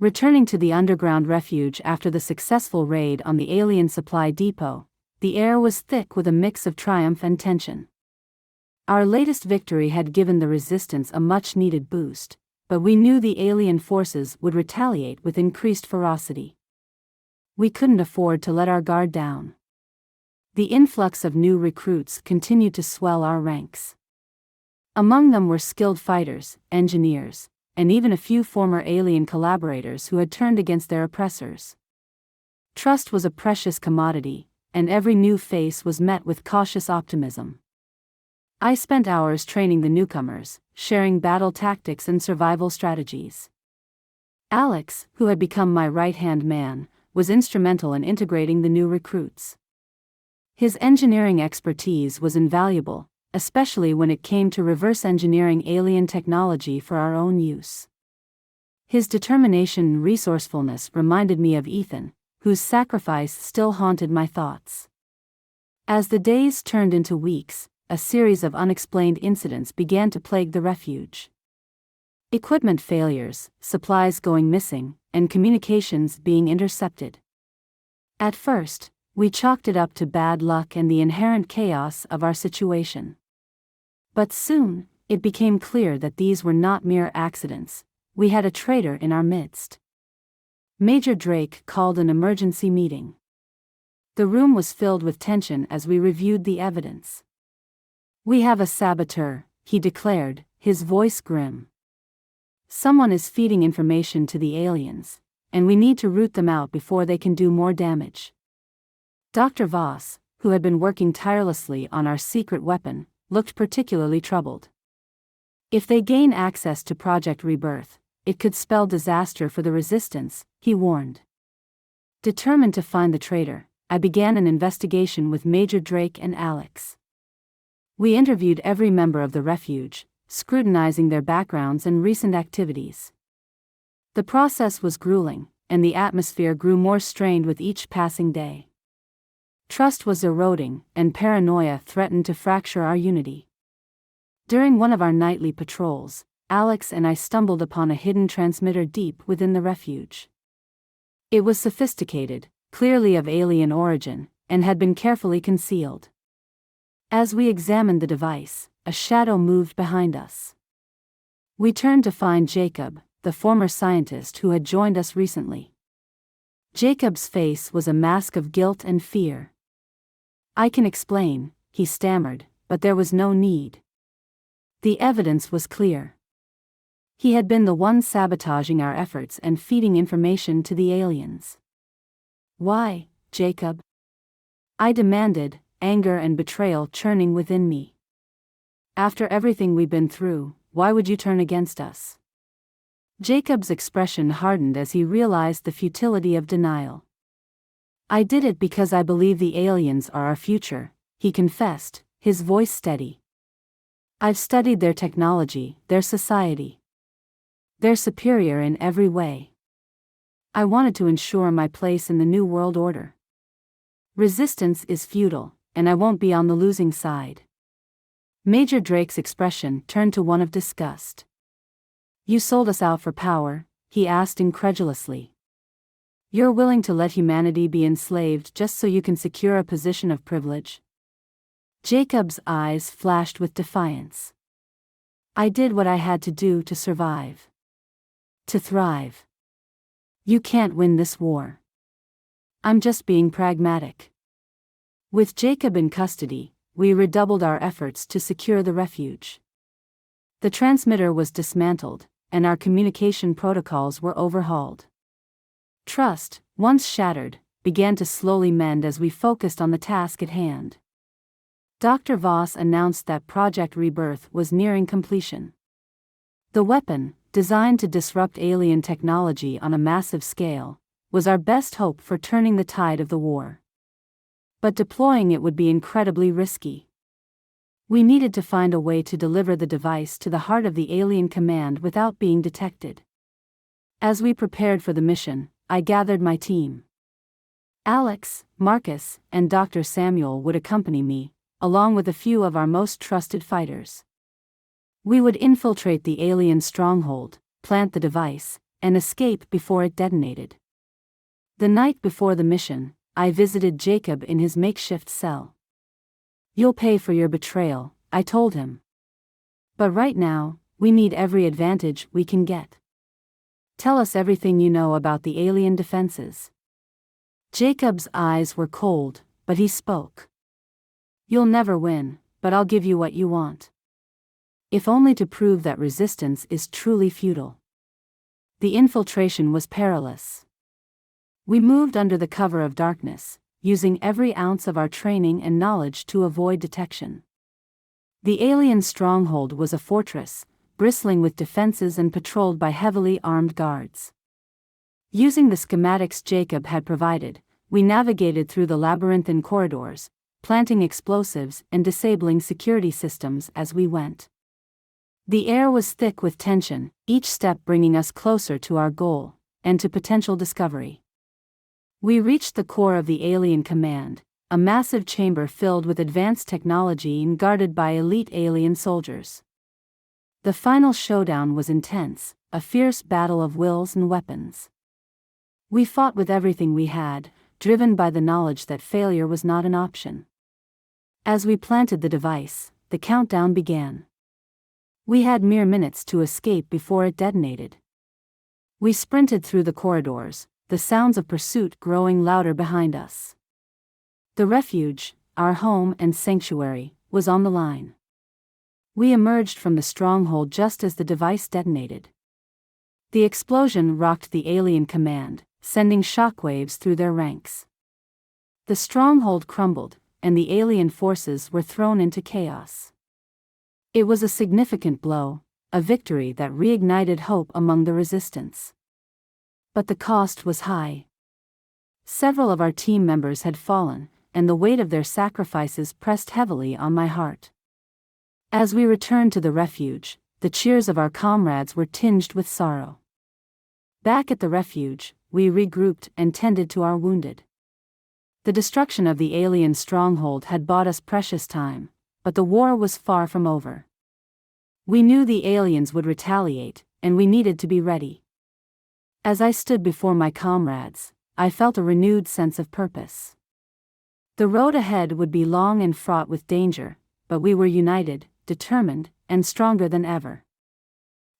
Returning to the underground refuge after the successful raid on the alien supply depot, the air was thick with a mix of triumph and tension. Our latest victory had given the resistance a much-needed boost, but we knew the alien forces would retaliate with increased ferocity. We couldn't afford to let our guard down. The influx of new recruits continued to swell our ranks. Among them were skilled fighters, engineers, and even a few former alien collaborators who had turned against their oppressors. Trust was a precious commodity, and every new face was met with cautious optimism. I spent hours training the newcomers, sharing battle tactics and survival strategies. Alex, who had become my right-hand man, was instrumental in integrating the new recruits. His engineering expertise was invaluable, especially when it came to reverse engineering alien technology for our own use. His determination and resourcefulness reminded me of Ethan, whose sacrifice still haunted my thoughts. As the days turned into weeks, a series of unexplained incidents began to plague the refuge. Equipment failures, supplies going missing, and communications being intercepted. At first, we chalked it up to bad luck and the inherent chaos of our situation. But soon, it became clear that these were not mere accidents. We had a traitor in our midst. Major Drake called an emergency meeting. The room was filled with tension as we reviewed the evidence. "We have a saboteur," he declared, his voice grim. "Someone is feeding information to the aliens, and we need to root them out before they can do more damage." Dr. Voss, who had been working tirelessly on our secret weapon, looked particularly troubled. "If they gain access to Project Rebirth, it could spell disaster for the Resistance," he warned. Determined to find the traitor, I began an investigation with Major Drake and Alex. We interviewed every member of the refuge, scrutinizing their backgrounds and recent activities. The process was grueling, and the atmosphere grew more strained with each passing day. Trust was eroding, and paranoia threatened to fracture our unity. During one of our nightly patrols, Alex and I stumbled upon a hidden transmitter deep within the refuge. It was sophisticated, clearly of alien origin, and had been carefully concealed. As we examined the device, a shadow moved behind us. We turned to find Jacob, the former scientist who had joined us recently. Jacob's face was a mask of guilt and fear. "I can explain," he stammered, but there was no need. The evidence was clear. He had been the one sabotaging our efforts and feeding information to the aliens. "Why, Jacob?" I demanded, anger and betrayal churning within me. "After everything we've been through, why would you turn against us?" Jacob's expression hardened as he realized the futility of denial. "I did it because I believe the aliens are our future," he confessed, his voice steady. "I've studied their technology, their society. They're superior in every way. I wanted to ensure my place in the New World Order. Resistance is futile, and I won't be on the losing side." Major Drake's expression turned to one of disgust. "You sold us out for power?" he asked incredulously. "You're willing to let humanity be enslaved just so you can secure a position of privilege?" Jacob's eyes flashed with defiance. "I did what I had to do to survive. To thrive. You can't win this war. I'm just being pragmatic." With Jacob in custody, we redoubled our efforts to secure the refuge. The transmitter was dismantled, and our communication protocols were overhauled. Trust, once shattered, began to slowly mend as we focused on the task at hand. Dr. Voss announced that Project Rebirth was nearing completion. The weapon, designed to disrupt alien technology on a massive scale, was our best hope for turning the tide of the war. But deploying it would be incredibly risky. We needed to find a way to deliver the device to the heart of the alien command without being detected. As we prepared for the mission, I gathered my team. Alex, Marcus, and Dr. Samuel would accompany me, along with a few of our most trusted fighters. We would infiltrate the alien stronghold, plant the device, and escape before it detonated. The night before the mission, I visited Jacob in his makeshift cell. "You'll pay for your betrayal," I told him. "But right now, we need every advantage we can get. Tell us everything you know about the alien defenses." Jacob's eyes were cold, but he spoke. "You'll never win, but I'll give you what you want. If only to prove that resistance is truly futile." The infiltration was perilous. We moved under the cover of darkness, using every ounce of our training and knowledge to avoid detection. The alien stronghold was a fortress, bristling with defenses and patrolled by heavily armed guards. Using the schematics Jacob had provided, we navigated through the labyrinthine corridors, planting explosives and disabling security systems as we went. The air was thick with tension, each step bringing us closer to our goal, and to potential discovery. We reached the core of the alien command, a massive chamber filled with advanced technology and guarded by elite alien soldiers. The final showdown was intense, a fierce battle of wills and weapons. We fought with everything we had, driven by the knowledge that failure was not an option. As we planted the device, the countdown began. We had mere minutes to escape before it detonated. We sprinted through the corridors, the sounds of pursuit growing louder behind us. The refuge, our home and sanctuary, was on the line. We emerged from the stronghold just as the device detonated. The explosion rocked the alien command, sending shockwaves through their ranks. The stronghold crumbled, and the alien forces were thrown into chaos. It was a significant blow, a victory that reignited hope among the resistance. But the cost was high. Several of our team members had fallen, and the weight of their sacrifices pressed heavily on my heart. As we returned to the refuge, the cheers of our comrades were tinged with sorrow. Back at the refuge, we regrouped and tended to our wounded. The destruction of the alien stronghold had bought us precious time, but the war was far from over. We knew the aliens would retaliate, and we needed to be ready. As I stood before my comrades, I felt a renewed sense of purpose. The road ahead would be long and fraught with danger, but we were united, determined, and stronger than ever.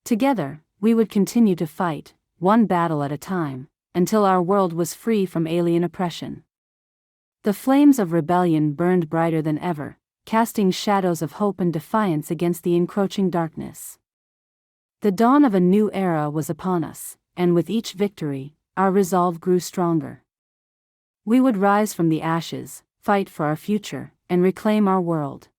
Together, we would continue to fight, one battle at a time, until our world was free from alien oppression. The flames of rebellion burned brighter than ever, casting shadows of hope and defiance against the encroaching darkness. The dawn of a new era was upon us, and with each victory, our resolve grew stronger. We would rise from the ashes, fight for our future, and reclaim our world.